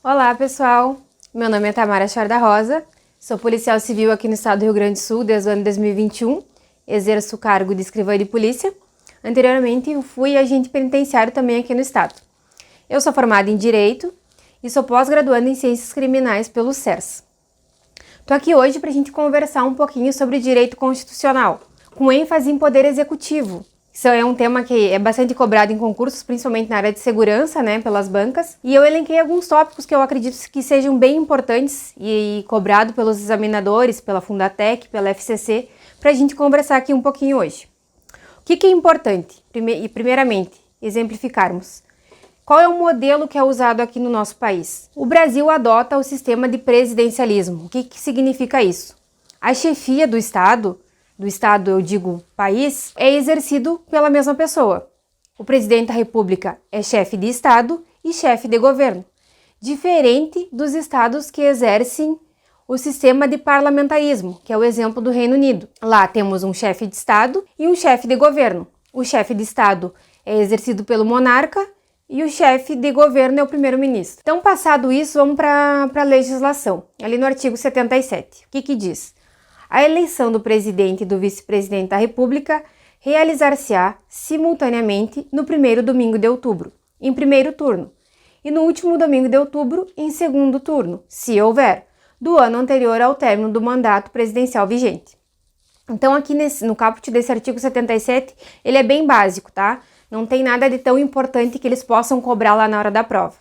Olá, pessoal! Meu nome é Tamara Charda Rosa, sou policial civil aqui no estado do Rio Grande do Sul desde o ano 2021, exerço o cargo de escrivã de polícia. Anteriormente, eu fui agente penitenciário também aqui no estado. Eu sou formada em Direito e sou pós-graduanda em Ciências Criminais pelo CERS. Estou aqui hoje para a gente conversar um pouquinho sobre direito constitucional, com ênfase em poder executivo. Isso é um tema que é bastante cobrado em concursos, principalmente na área de segurança, pelas bancas. E eu elenquei alguns tópicos que eu acredito que sejam bem importantes e cobrado pelos examinadores, pela Fundatec, pela FCC, para a gente conversar aqui um pouquinho hoje. O que é importante? Primeiramente, exemplificarmos. Qual é o modelo que é usado aqui no nosso país? O Brasil adota o sistema de presidencialismo. O que significa isso? A chefia do Estado eu digo país, é exercido pela mesma pessoa. O presidente da República é chefe de Estado e chefe de governo, diferente dos estados que exercem o sistema de parlamentarismo, que é o exemplo do Reino Unido. Lá temos um chefe de Estado e um chefe de governo. O chefe de Estado é exercido pelo monarca e o chefe de governo é o primeiro-ministro. Então, passado isso, vamos para a legislação, ali no artigo 77. O que diz? A eleição do presidente e do vice-presidente da República realizar-se-á simultaneamente no primeiro domingo de outubro, em primeiro turno, e no último domingo de outubro, em segundo turno, se houver, do ano anterior ao término do mandato presidencial vigente. Então, aqui no caput desse artigo 77, ele é bem básico, tá? Não tem nada de tão importante que eles possam cobrar lá na hora da prova.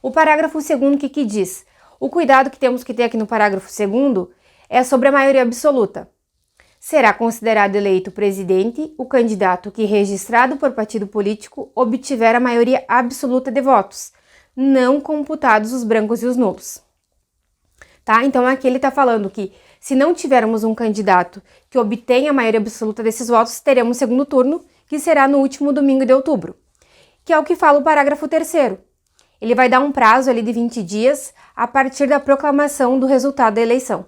O parágrafo 2º, o que diz? O cuidado que temos que ter aqui no parágrafo 2º é sobre a maioria absoluta. Será considerado eleito presidente o candidato que, registrado por partido político, obtiver a maioria absoluta de votos, não computados os brancos e os nulos. Tá? Então aqui ele está falando que se não tivermos um candidato que obtenha a maioria absoluta desses votos, teremos segundo turno, que será no último domingo de outubro, que é o que fala o parágrafo 3º. Ele vai dar um prazo ali de 20 dias a partir da proclamação do resultado da eleição.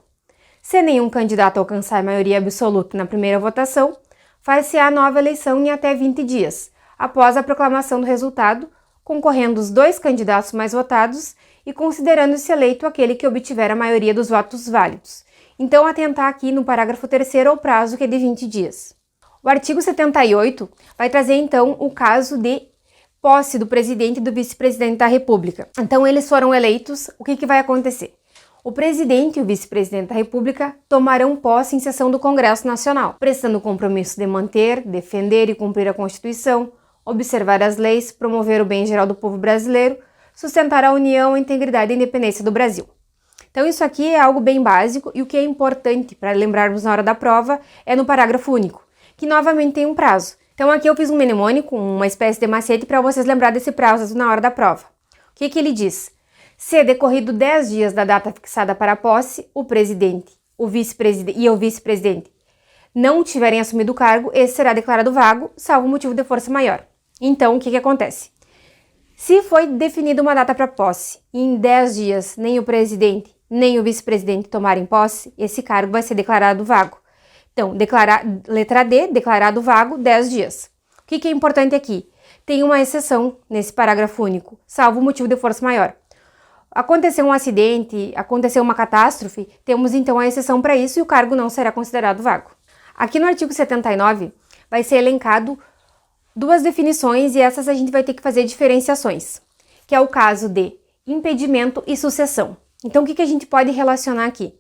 Se nenhum candidato alcançar a maioria absoluta na primeira votação, far-se-á nova eleição em até 20 dias, após a proclamação do resultado, concorrendo os 2 candidatos mais votados e considerando-se eleito aquele que obtiver a maioria dos votos válidos. Então, atentar aqui no parágrafo 3º ao prazo, que é de 20 dias. O artigo 78 vai trazer, então, o caso de posse do presidente e do vice-presidente da República. Então, eles foram eleitos, o que vai acontecer? O presidente e o vice-presidente da República tomarão posse em sessão do Congresso Nacional, prestando o compromisso de manter, defender e cumprir a Constituição, observar as leis, promover o bem geral do povo brasileiro, sustentar a união, a integridade e a independência do Brasil. Então isso aqui é algo bem básico e o que é importante para lembrarmos na hora da prova é no parágrafo único, que novamente tem um prazo. Então aqui eu fiz um mnemônico, uma espécie de macete para vocês lembrar desse prazo na hora da prova. O que ele diz? Se decorrido 10 dias da data fixada para a posse, o presidente, o vice-presidente e o vice-presidente não tiverem assumido o cargo, esse será declarado vago, salvo motivo de força maior. Então, o que acontece? Se foi definida uma data para posse e em 10 dias nem o presidente nem o vice-presidente tomarem posse, esse cargo vai ser declarado vago. Então, letra D, declarado vago, 10 dias. O que é importante aqui? Tem uma exceção nesse parágrafo único, salvo motivo de força maior. Aconteceu um acidente, aconteceu uma catástrofe, temos então a exceção para isso e o cargo não será considerado vago. Aqui no artigo 79 vai ser elencado 2 definições e essas a gente vai ter que fazer diferenciações, que é o caso de impedimento e sucessão. Então o que a gente pode relacionar aqui?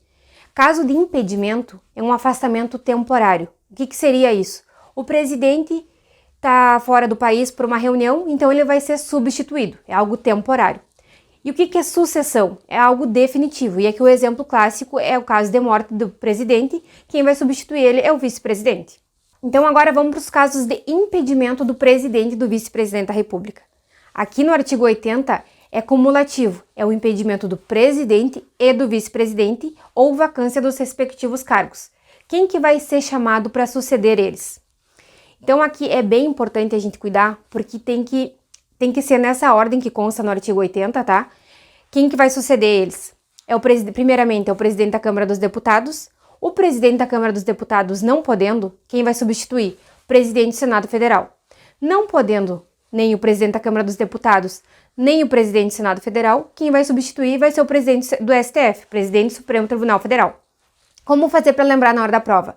Caso de impedimento é um afastamento temporário. O que seria isso? O presidente está fora do país por uma reunião, então ele vai ser substituído, é algo temporário. E o que é sucessão? É algo definitivo. E aqui o exemplo clássico é o caso de morte do presidente. Quem vai substituir ele é o vice-presidente. Então agora vamos para os casos de impedimento do presidente e do vice-presidente da República. Aqui no artigo 80 é cumulativo. É o impedimento do presidente e do vice-presidente ou vacância dos respectivos cargos. Quem que vai ser chamado para suceder eles? Então aqui é bem importante a gente cuidar, porque tem que ser nessa ordem que consta no artigo 80, tá? Quem que vai suceder eles? Primeiramente, é o presidente da Câmara dos Deputados. O presidente da Câmara dos Deputados não podendo, quem vai substituir? O presidente do Senado Federal. Não podendo nem o presidente da Câmara dos Deputados, nem o presidente do Senado Federal. Quem vai substituir vai ser o presidente do STF, presidente do Supremo Tribunal Federal. Como fazer para lembrar na hora da prova?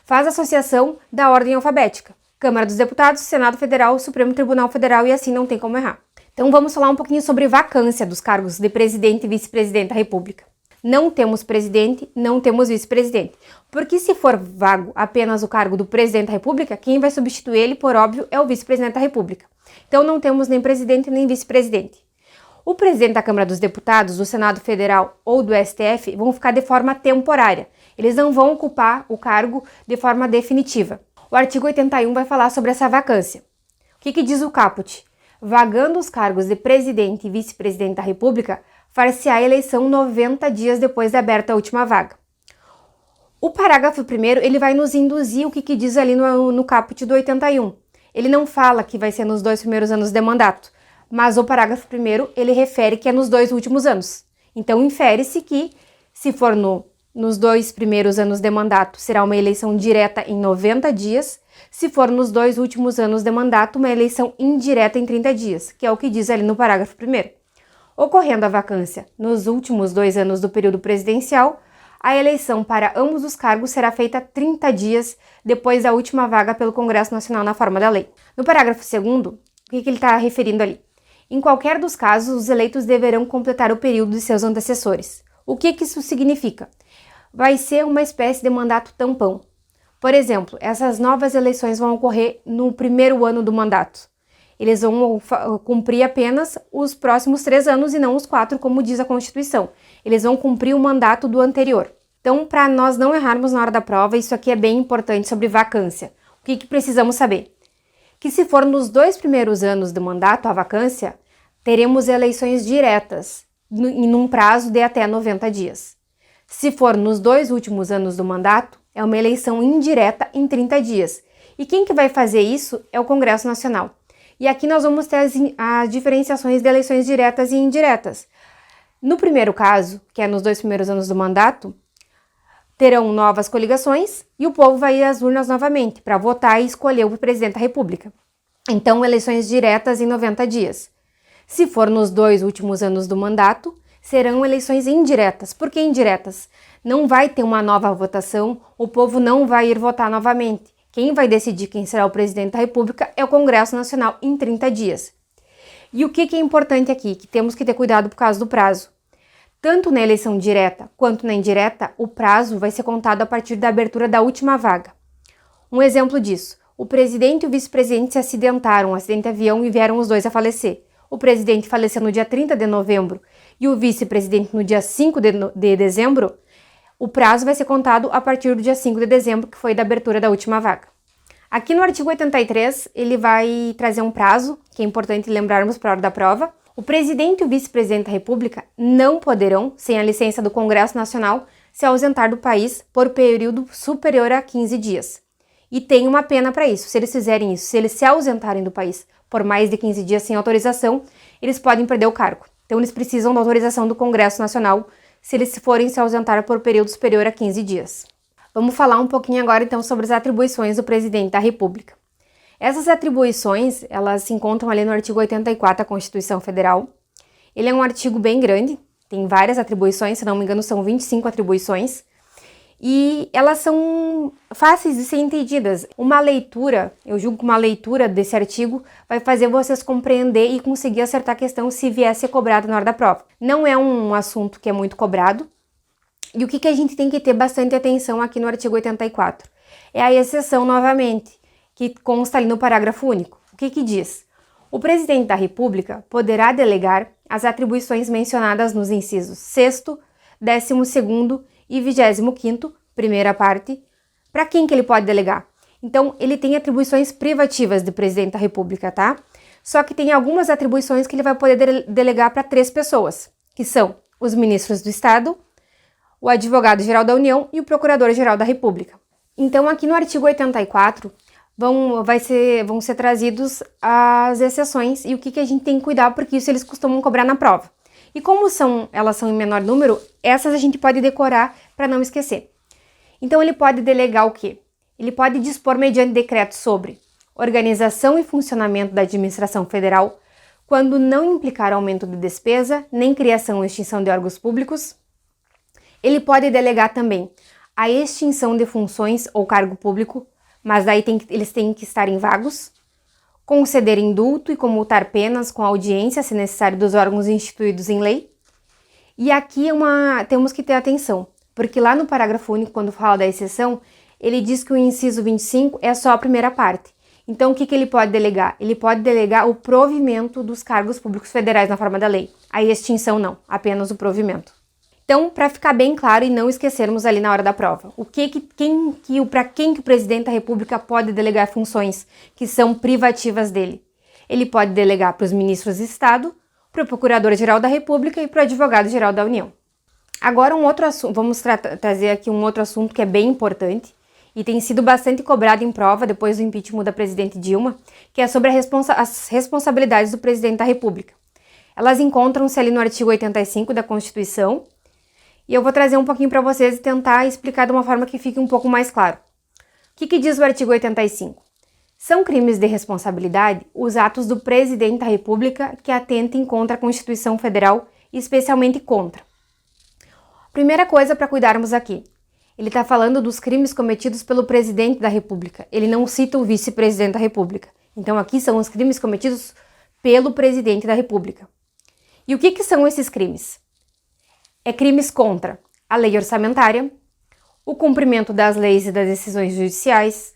Faz associação da ordem alfabética. Câmara dos Deputados, Senado Federal, Supremo Tribunal Federal e assim não tem como errar. Então vamos falar um pouquinho sobre vacância dos cargos de presidente e vice-presidente da República. Não temos presidente, não temos vice-presidente. Porque se for vago apenas o cargo do presidente da República, quem vai substituir ele, por óbvio, é o vice-presidente da República. Então não temos nem presidente nem vice-presidente. O presidente da Câmara dos Deputados, do Senado Federal ou do STF vão ficar de forma temporária. Eles não vão ocupar o cargo de forma definitiva. O artigo 81 vai falar sobre essa vacância. O que diz o caput? Vagando os cargos de presidente e vice-presidente da República, far-se-á a eleição 90 dias depois de aberta a última vaga. O parágrafo 1º, ele vai nos induzir o que diz ali no caput do 81. Ele não fala que vai ser nos 2 primeiros anos de mandato, mas o parágrafo 1º, ele refere que é nos 2 últimos anos. Então, infere-se que, se for nos 2 primeiros anos de mandato, será uma eleição direta em 90 dias, se for nos 2 últimos anos de mandato, uma eleição indireta em 30 dias, que é o que diz ali no parágrafo 1º. Ocorrendo a vacância nos últimos 2 anos do período presidencial, a eleição para ambos os cargos será feita 30 dias depois da última vaga pelo Congresso Nacional na forma da lei. No parágrafo 2º, o que ele está referindo ali? Em qualquer dos casos, os eleitos deverão completar o período de seus antecessores. O que isso significa? Vai ser uma espécie de mandato tampão. Por exemplo, essas novas eleições vão ocorrer no primeiro ano do mandato. Eles vão cumprir apenas os próximos 3 anos e não os 4, como diz a Constituição. Eles vão cumprir o mandato do anterior. Então, para nós não errarmos na hora da prova, isso aqui é bem importante sobre vacância. O que precisamos saber? Que se for nos 2 primeiros anos do mandato, a vacância, teremos eleições diretas, em um prazo de até 90 dias. Se for nos 2 últimos anos do mandato, é uma eleição indireta em 30 dias. E quem que vai fazer isso é o Congresso Nacional. E aqui nós vamos ter as diferenciações de eleições diretas e indiretas. No primeiro caso, que é nos 2 primeiros anos do mandato, terão novas coligações e o povo vai ir às urnas novamente para votar e escolher o presidente da República. Então, eleições diretas em 90 dias. Se for nos 2 últimos anos do mandato, serão eleições indiretas. Por que indiretas? Não vai ter uma nova votação, o povo não vai ir votar novamente. Quem vai decidir quem será o presidente da República é o Congresso Nacional em 30 dias. E o que é importante aqui? Que temos que ter cuidado por causa do prazo. Tanto na eleição direta quanto na indireta, o prazo vai ser contado a partir da abertura da última vaga. Um exemplo disso, o presidente e o vice-presidente se acidentaram, um acidente de avião e vieram os dois a falecer. O presidente faleceu no dia 30 de novembro e o vice-presidente no dia 5 de dezembro, o prazo vai ser contado a partir do dia 5 de dezembro, que foi da abertura da última vaga. Aqui no artigo 83, ele vai trazer um prazo, que é importante lembrarmos para a hora da prova. O presidente e o vice-presidente da República não poderão, sem a licença do Congresso Nacional, se ausentar do país por período superior a 15 dias. E tem uma pena para isso. Se eles fizerem isso, se eles se ausentarem do país por mais de 15 dias sem autorização, eles podem perder o cargo. Então, eles precisam da autorização do Congresso Nacional se eles forem se ausentar por período superior a 15 dias. Vamos falar um pouquinho agora, então, sobre as atribuições do presidente da República. Essas atribuições, elas se encontram ali no artigo 84 da Constituição Federal. Ele é um artigo bem grande, tem várias atribuições, se não me engano são 25 atribuições, e elas são fáceis de ser entendidas. Uma leitura, eu julgo que uma leitura desse artigo vai fazer vocês compreender e conseguir acertar a questão se vier a ser cobrada na hora da prova. Não é um assunto que é muito cobrado. E o que a gente tem que ter bastante atenção aqui no artigo 84? É a exceção, novamente, que consta ali no parágrafo único. O que diz? O presidente da República poderá delegar as atribuições mencionadas nos incisos 6º, 12º e 25º, primeira parte. Para quem que ele pode delegar? Então, ele tem atribuições privativas de presidente da República, tá? Só que tem algumas atribuições que ele vai poder delegar para 3 pessoas, que são os ministros do Estado, o advogado-geral da União e o procurador-geral da República. Então, aqui no artigo 84, vão ser trazidos as exceções e o que a gente tem que cuidar, porque isso eles costumam cobrar na prova. E como elas são em menor número, essas a gente pode decorar para não esquecer. Então, ele pode delegar o quê? Ele pode dispor mediante decreto sobre organização e funcionamento da administração federal, quando não implicar aumento de despesa, nem criação ou extinção de órgãos públicos. Ele pode delegar também a extinção de funções ou cargo público, mas daí eles têm que estar em vagos, conceder indulto e comutar penas com audiência, se necessário, dos órgãos instituídos em lei. E aqui temos que ter atenção, porque lá no parágrafo único, quando fala da exceção, ele diz que o inciso 25 é só a primeira parte. Então, o que ele pode delegar? Ele pode delegar o provimento dos cargos públicos federais na forma da lei. A extinção não, apenas o provimento. Então, para ficar bem claro e não esquecermos ali na hora da prova, para quem que o presidente da República pode delegar funções que são privativas dele? Ele pode delegar para os ministros de Estado, para o Procurador-Geral da República e para o Advogado-Geral da União. Agora um outro assunto, vamos trazer aqui um outro assunto que é bem importante e tem sido bastante cobrado em prova depois do impeachment da presidente Dilma, que é sobre as responsabilidades do presidente da República. Elas encontram-se ali no artigo 85 da Constituição, e eu vou trazer um pouquinho para vocês e tentar explicar de uma forma que fique um pouco mais claro. O que diz o artigo 85? São crimes de responsabilidade os atos do presidente da República que atentem contra a Constituição Federal e especialmente contra. Primeira coisa para cuidarmos aqui. Ele está falando dos crimes cometidos pelo presidente da República. Ele não cita o vice-presidente da República. Então aqui são os crimes cometidos pelo presidente da República. E o que são esses crimes? É crimes contra a lei orçamentária, o cumprimento das leis e das decisões judiciais,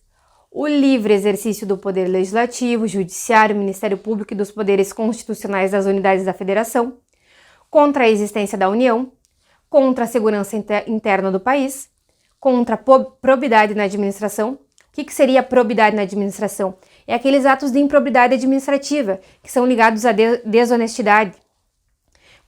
o livre exercício do poder legislativo, judiciário, Ministério Público e dos poderes constitucionais das unidades da Federação, contra a existência da União, contra a segurança interna do país, contra a probidade na administração. O que seria probidade na administração? É aqueles atos de improbidade administrativa, que são ligados à desonestidade,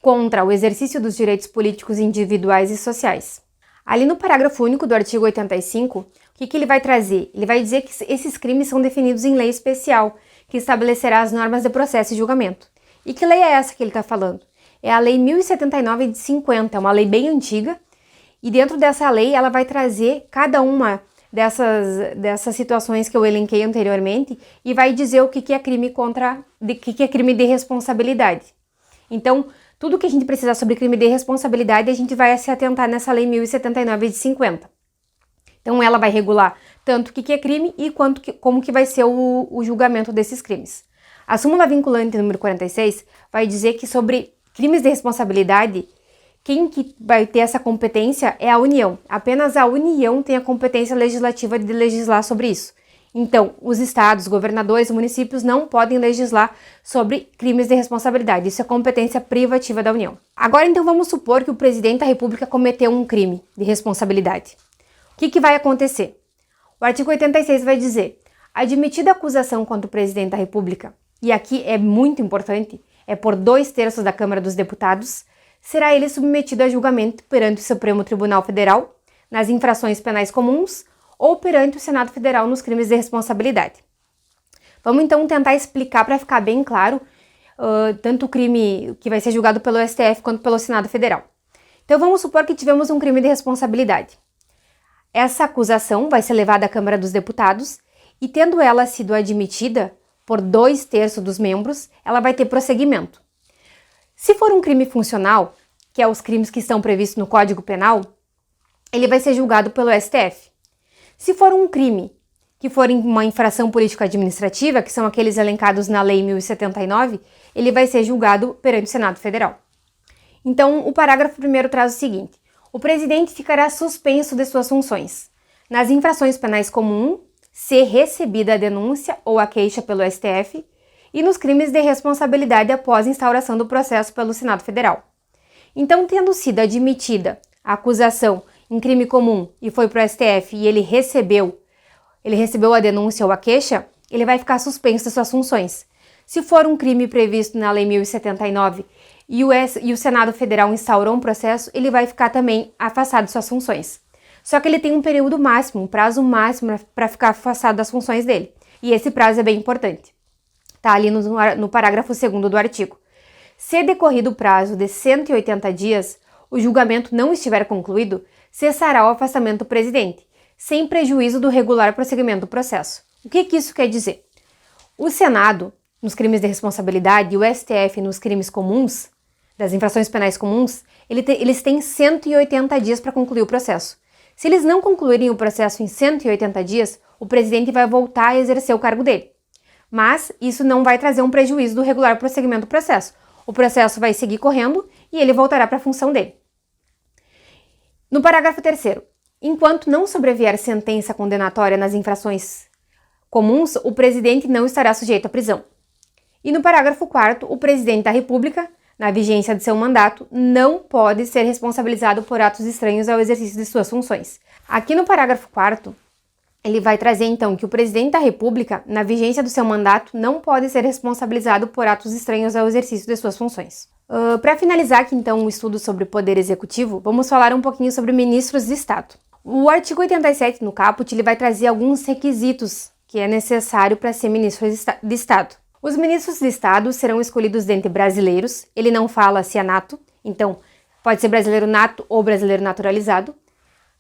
contra o exercício dos direitos políticos individuais e sociais. Ali no parágrafo único do artigo 85, o que ele vai trazer? Ele vai dizer que esses crimes são definidos em lei especial, que estabelecerá as normas de processo e julgamento. E que lei é essa que ele está falando? É a Lei 1079 de 50, é uma lei bem antiga, e dentro dessa lei ela vai trazer cada uma dessas situações que eu elenquei anteriormente e vai dizer o que é crime que é crime de responsabilidade. Então, tudo que a gente precisar sobre crime de responsabilidade, a gente vai se atentar nessa Lei 1079 de 50. Então, ela vai regular tanto o que é crime e como que vai ser o julgamento desses crimes. A súmula vinculante número 46 vai dizer que sobre crimes de responsabilidade, quem que vai ter essa competência é a União. Apenas a União tem a competência legislativa de legislar sobre isso. Então, os estados, governadores, municípios não podem legislar sobre crimes de responsabilidade. Isso é competência privativa da União. Agora, então, vamos supor que o presidente da República cometeu um crime de responsabilidade. O que vai acontecer? O artigo 86 vai dizer: admitida a acusação contra o presidente da República, e aqui é muito importante, é por 2/3 da Câmara dos Deputados, será ele submetido a julgamento perante o Supremo Tribunal Federal, nas infrações penais comuns, ou perante o Senado Federal nos crimes de responsabilidade. Vamos então tentar explicar para ficar bem claro tanto o crime que vai ser julgado pelo STF quanto pelo Senado Federal. Então vamos supor que tivemos um crime de responsabilidade. Essa acusação vai ser levada à Câmara dos Deputados e, tendo ela sido admitida por 2/3 dos membros, ela vai ter prosseguimento. Se for um crime funcional, que é os crimes que estão previstos no Código Penal, ele vai ser julgado pelo STF. Se for um crime que for uma infração político-administrativa, que são aqueles elencados na Lei 1079, ele vai ser julgado perante o Senado Federal. Então, o parágrafo 1º traz o seguinte: o presidente ficará suspenso de suas funções nas infrações penais comum, se recebida a denúncia ou a queixa pelo STF, e nos crimes de responsabilidade após instauração do processo pelo Senado Federal. Então, tendo sido admitida a acusação em crime comum e foi para o STF e ele recebeu a denúncia ou a queixa, ele vai ficar suspenso das suas funções. Se for um crime previsto na Lei 1079 e o Senado Federal instaurou um processo, ele vai ficar também afastado de suas funções. Só que ele tem um período máximo, um prazo máximo para ficar afastado das funções dele. E esse prazo é bem importante. Está ali no parágrafo 2º do artigo. Se decorrido o prazo de 180 dias, o julgamento não estiver concluído, cessará o afastamento do presidente, sem prejuízo do regular prosseguimento do processo. O que isso quer dizer? O Senado, nos crimes de responsabilidade, e o STF nos crimes comuns, das infrações penais comuns, eles têm 180 dias para concluir o processo. Se eles não concluírem o processo em 180 dias, o presidente vai voltar a exercer o cargo dele. Mas isso não vai trazer um prejuízo do regular prosseguimento do processo. O processo vai seguir correndo e ele voltará para a função dele. No parágrafo 3º, enquanto não sobrevier sentença condenatória nas infrações comuns, o presidente não estará sujeito à prisão. E no parágrafo 4º, o presidente da República, na vigência de seu mandato, não pode ser responsabilizado por atos estranhos ao exercício de suas funções. Aqui no parágrafo 4º, ele vai trazer então que o presidente da República, na vigência do seu mandato, não pode ser responsabilizado por atos estranhos ao exercício de suas funções. Para finalizar aqui então o estudo sobre o poder executivo, vamos falar um pouquinho sobre ministros de Estado. O artigo 87 no caput ele vai trazer alguns requisitos que é necessário para ser ministro de Estado. Os ministros de Estado serão escolhidos dentre brasileiros, ele não fala se é nato, então pode ser brasileiro nato ou brasileiro naturalizado.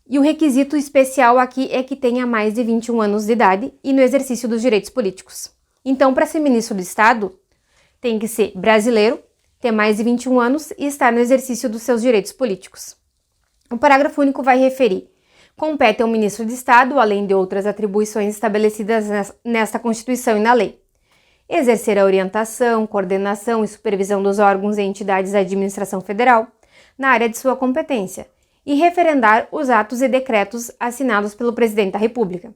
E o requisito especial aqui é que tenha mais de 21 anos de idade e no exercício dos direitos políticos. Então, para ser ministro de Estado, tem que ser brasileiro, ter mais de 21 anos e estar no exercício dos seus direitos políticos. O parágrafo único vai referir: compete ao ministro de Estado, além de outras atribuições estabelecidas nesta Constituição e na lei, exercer a orientação, coordenação e supervisão dos órgãos e entidades da administração federal na área de sua competência e referendar os atos e decretos assinados pelo presidente da República,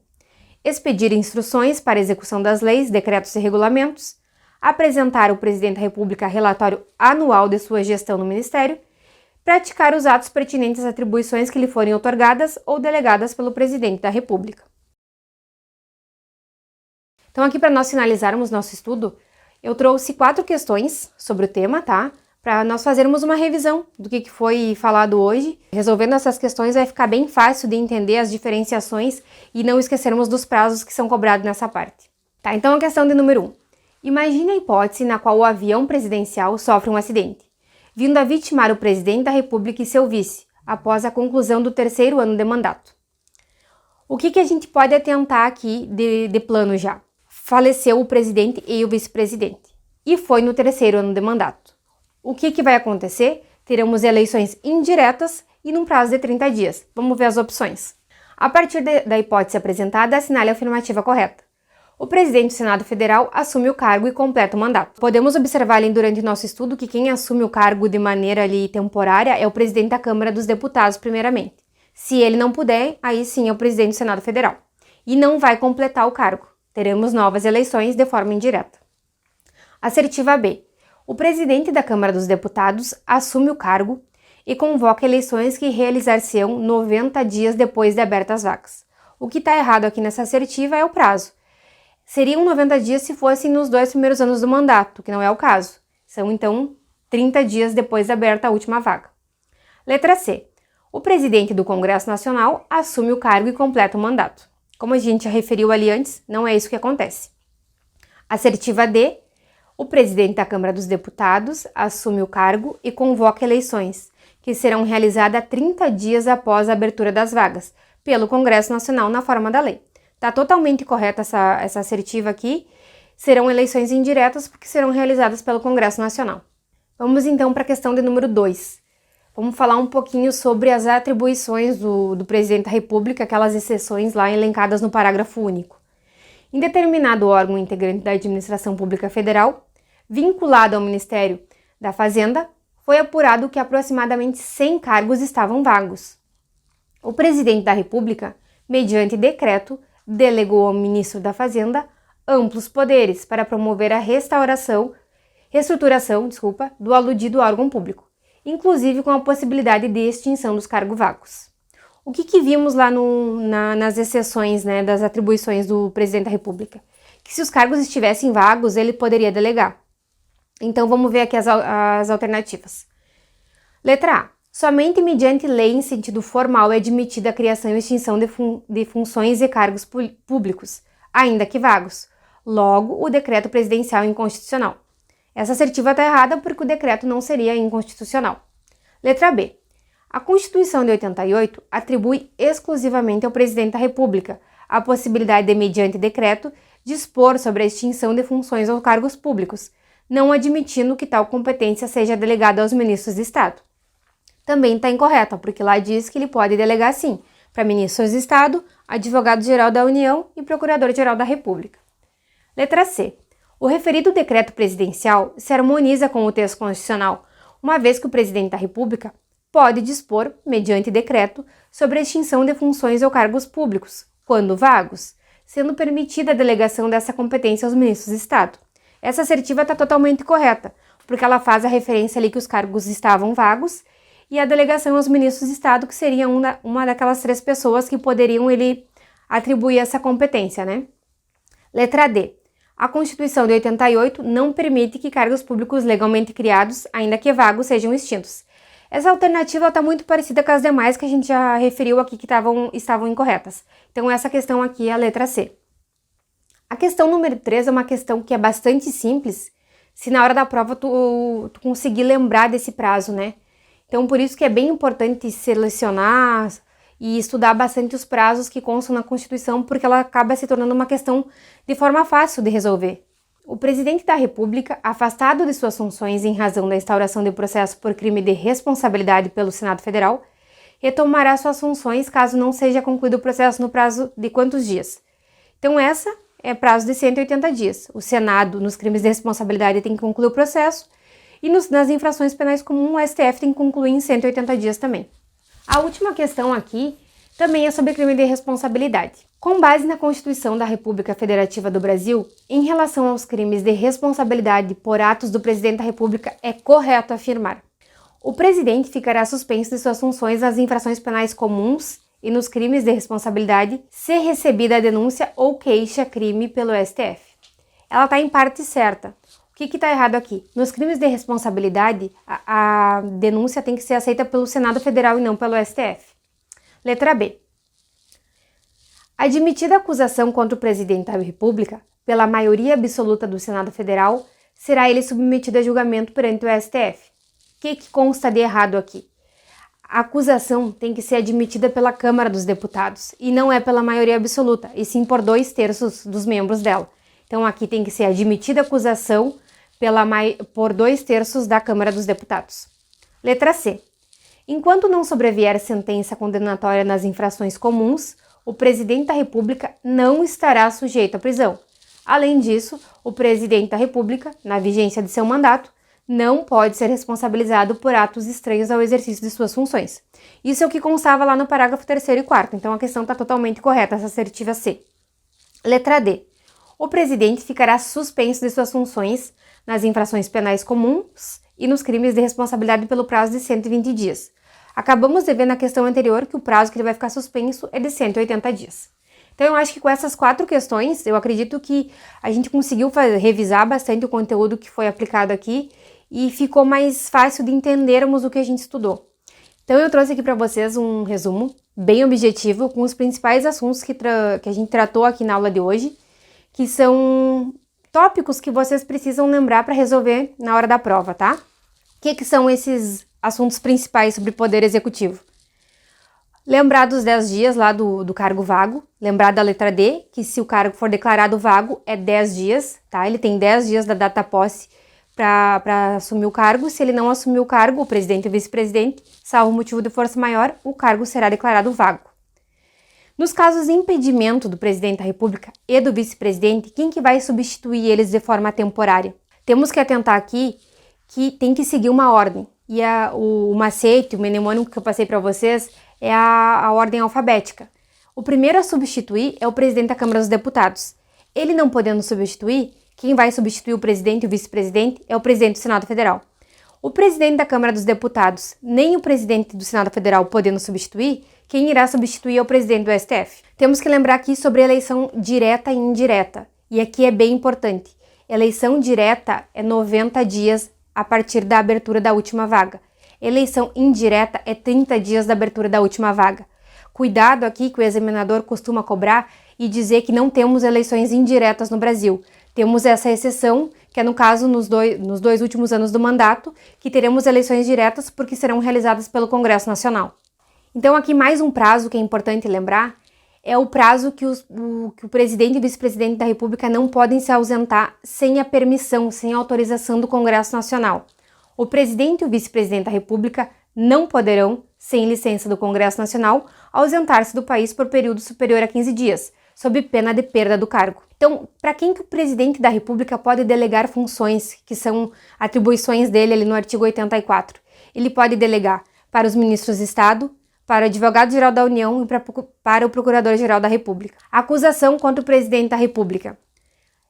expedir instruções para execução das leis, decretos e regulamentos, apresentar ao presidente da República relatório anual de sua gestão no ministério, praticar os atos pertinentes às atribuições que lhe forem outorgadas ou delegadas pelo presidente da República. Então aqui para nós finalizarmos nosso estudo, eu trouxe 4 questões sobre o tema, tá? Para nós fazermos uma revisão do que foi falado hoje. Resolvendo essas questões vai ficar bem fácil de entender as diferenciações e não esquecermos dos prazos que são cobrados nessa parte. Tá, então a questão de número 1. Imagine a hipótese na qual o avião presidencial sofre um acidente, vindo a vitimar o presidente da República e seu vice, após a conclusão do 3º ano de mandato. O que a gente pode atentar aqui de plano já? Faleceu o presidente e o vice-presidente, e foi no 3º ano de mandato. O que vai acontecer? Teremos eleições indiretas e num prazo de 30 dias. Vamos ver as opções. A partir da hipótese apresentada, assinale a afirmativa correta. O presidente do Senado Federal assume o cargo e completa o mandato. Podemos observar ali durante nosso estudo que quem assume o cargo de maneira ali temporária é o presidente da Câmara dos Deputados, primeiramente. Se ele não puder, aí sim é o presidente do Senado Federal. E não vai completar o cargo. Teremos novas eleições de forma indireta. Assertiva B. O presidente da Câmara dos Deputados assume o cargo e convoca eleições que realizar-se-ão 90 dias depois de abertas as vagas. O que está errado aqui nessa assertiva é o prazo. Seriam 90 dias se fossem nos 2 primeiros anos do mandato, que não é o caso. São, então, 30 dias depois de aberta a última vaga. Letra C. O presidente do Congresso Nacional assume o cargo e completa o mandato. Como a gente já referiu ali antes, não é isso que acontece. Assertiva D. O presidente da Câmara dos Deputados assume o cargo e convoca eleições, que serão realizadas 30 dias após a abertura das vagas, pelo Congresso Nacional na forma da lei. Está totalmente correta essa assertiva aqui. Serão eleições indiretas porque serão realizadas pelo Congresso Nacional. Vamos então para a questão de número 2. Vamos falar um pouquinho sobre as atribuições do presidente da República, aquelas exceções lá elencadas no parágrafo único. Em determinado órgão integrante da Administração Pública Federal, vinculado ao Ministério da Fazenda, foi apurado que aproximadamente 100 cargos estavam vagos. O presidente da República, mediante decreto, delegou ao ministro da Fazenda amplos poderes para promover a reestruturação do aludido órgão público, inclusive com a possibilidade de extinção dos cargos vagos. O que vimos lá nas exceções, né, das atribuições do presidente da República? Que se os cargos estivessem vagos, ele poderia delegar. Então, vamos ver aqui as alternativas. Letra A. Somente mediante lei em sentido formal é admitida a criação e extinção de funções e cargos públicos, ainda que vagos. Logo, o decreto presidencial é inconstitucional. Essa assertiva está errada porque o decreto não seria inconstitucional. Letra B. A Constituição de 88 atribui exclusivamente ao presidente da República a possibilidade de, mediante decreto, dispor sobre a extinção de funções ou cargos públicos, não admitindo que tal competência seja delegada aos ministros de Estado. Também está incorreta, porque lá diz que ele pode delegar sim, para ministros de Estado, advogado-geral da União e procurador-geral da República. Letra C. O referido decreto presidencial se harmoniza com o texto constitucional, uma vez que o presidente da República pode dispor, mediante decreto, sobre a extinção de funções ou cargos públicos, quando vagos, sendo permitida a delegação dessa competência aos ministros de Estado. Essa assertiva está totalmente correta, porque ela faz a referência ali que os cargos estavam vagos e a delegação aos ministros de Estado, que seria uma daquelas 3 pessoas que poderiam ele atribuir essa competência, né? Letra D. A Constituição de 88 não permite que cargos públicos legalmente criados, ainda que vagos, sejam extintos. Essa alternativa está muito parecida com as demais que a gente já referiu aqui que estavam incorretas. Então, essa questão aqui é a letra C. A questão número 3 é uma questão que é bastante simples, se na hora da prova tu conseguir lembrar desse prazo, né? Então, por isso que é bem importante selecionar e estudar bastante os prazos que constam na Constituição, porque ela acaba se tornando uma questão de forma fácil de resolver. O presidente da República, afastado de suas funções em razão da instauração de processo por crime de responsabilidade pelo Senado Federal, retomará suas funções caso não seja concluído o processo no prazo de quantos dias? Então, essa é prazo de 180 dias. O Senado, nos crimes de responsabilidade, tem que concluir o processo e nas infrações penais comuns, o STF tem que concluir em 180 dias também. A última questão aqui também é sobre crime de responsabilidade. Com base na Constituição da República Federativa do Brasil, em relação aos crimes de responsabilidade por atos do presidente da República, é correto afirmar: o presidente ficará suspenso de suas funções nas infrações penais comuns e nos crimes de responsabilidade, se recebida a denúncia ou queixa-crime pelo STF. Ela está em parte certa. O que está errado aqui? Nos crimes de responsabilidade, a denúncia tem que ser aceita pelo Senado Federal e não pelo STF. Letra B. Admitida a acusação contra o presidente da República, pela maioria absoluta do Senado Federal, será ele submetido a julgamento perante o STF. O que consta de errado aqui? A acusação tem que ser admitida pela Câmara dos Deputados e não é pela maioria absoluta, e sim por 2/3 dos membros dela. Então aqui tem que ser admitida a acusação por 2/3 da Câmara dos Deputados. Letra C. Enquanto não sobrevier sentença condenatória nas infrações comuns, o presidente da República não estará sujeito à prisão. Além disso, o presidente da República, na vigência de seu mandato, não pode ser responsabilizado por atos estranhos ao exercício de suas funções. Isso é o que constava lá no parágrafo 3º e 4º, então a questão está totalmente correta, essa assertiva C. Letra D. O presidente ficará suspenso de suas funções nas infrações penais comuns e nos crimes de responsabilidade pelo prazo de 120 dias. Acabamos de ver na questão anterior que o prazo que ele vai ficar suspenso é de 180 dias. Então, eu acho que com essas 4 questões, eu acredito que a gente conseguiu revisar bastante o conteúdo que foi aplicado aqui e ficou mais fácil de entendermos o que a gente estudou. Então, eu trouxe aqui para vocês um resumo bem objetivo com os principais assuntos que a gente tratou aqui na aula de hoje, que são tópicos que vocês precisam lembrar para resolver na hora da prova, tá? O que são esses assuntos principais sobre poder executivo? Lembrar dos 10 dias lá do cargo vago, lembrar da letra D, que se o cargo for declarado vago é 10 dias, tá? Ele tem 10 dias da data posse para assumir o cargo. Se ele não assumir o cargo, o presidente e o vice-presidente, salvo motivo de força maior, o cargo será declarado vago. Nos casos de impedimento do presidente da República e do vice-presidente, quem que vai substituir eles de forma temporária? Temos que atentar aqui que tem que seguir uma ordem. E o macete, o mnemônico que eu passei para vocês, é a ordem alfabética. O primeiro a substituir é o presidente da Câmara dos Deputados. Ele não podendo substituir, quem vai substituir o presidente e o vice-presidente é o presidente do Senado Federal. O presidente da Câmara dos Deputados, nem o presidente do Senado Federal podendo substituir, quem irá substituir é o presidente do STF. Temos que lembrar aqui sobre eleição direta e indireta. E aqui é bem importante. Eleição direta é 90 dias a partir da abertura da última vaga. Eleição indireta é 30 dias da abertura da última vaga. Cuidado aqui que o examinador costuma cobrar e dizer que não temos eleições indiretas no Brasil. Temos essa exceção, que é no caso nos dois últimos anos do mandato, que teremos eleições diretas porque serão realizadas pelo Congresso Nacional. Então aqui mais um prazo que é importante lembrar é o prazo que o presidente e vice-presidente da República não podem se ausentar sem a permissão, sem a autorização do Congresso Nacional. O presidente e o vice-presidente da República não poderão, sem licença do Congresso Nacional, ausentar-se do país por período superior a 15 dias, sob pena de perda do cargo. Então, para quem que o presidente da República pode delegar funções, que são atribuições dele ali no artigo 84? Ele pode delegar para os ministros de Estado, para o advogado-geral da União e para o procurador-geral da República. A acusação contra o presidente da República,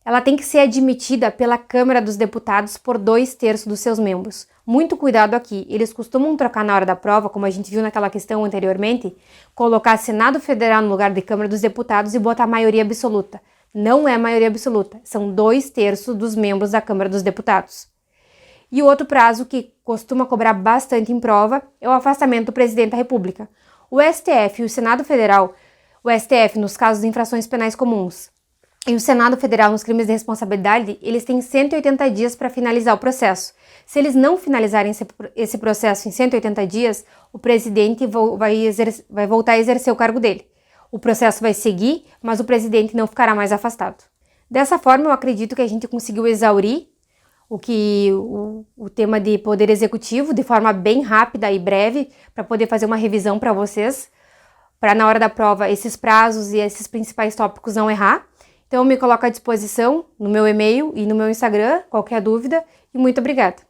ela tem que ser admitida pela Câmara dos Deputados por 2/3 dos seus membros. Muito cuidado aqui, eles costumam trocar na hora da prova, como a gente viu naquela questão anteriormente, colocar Senado Federal no lugar de Câmara dos Deputados e botar maioria absoluta. Não é maioria absoluta, são 2/3 dos membros da Câmara dos Deputados. E o outro prazo que costuma cobrar bastante em prova é o afastamento do presidente da República. O STF e o Senado Federal, o STF nos casos de infrações penais comuns e o Senado Federal nos crimes de responsabilidade, eles têm 180 dias para finalizar o processo. Se eles não finalizarem esse processo em 180 dias, o presidente vai voltar a exercer o cargo dele. O processo vai seguir, mas o presidente não ficará mais afastado. Dessa forma, eu acredito que a gente conseguiu exaurir o tema de poder executivo de forma bem rápida e breve, para poder fazer uma revisão para vocês, para na hora da prova esses prazos e esses principais tópicos não errar. Então eu me coloco à disposição no meu e-mail e no meu Instagram, qualquer dúvida, e muito obrigada.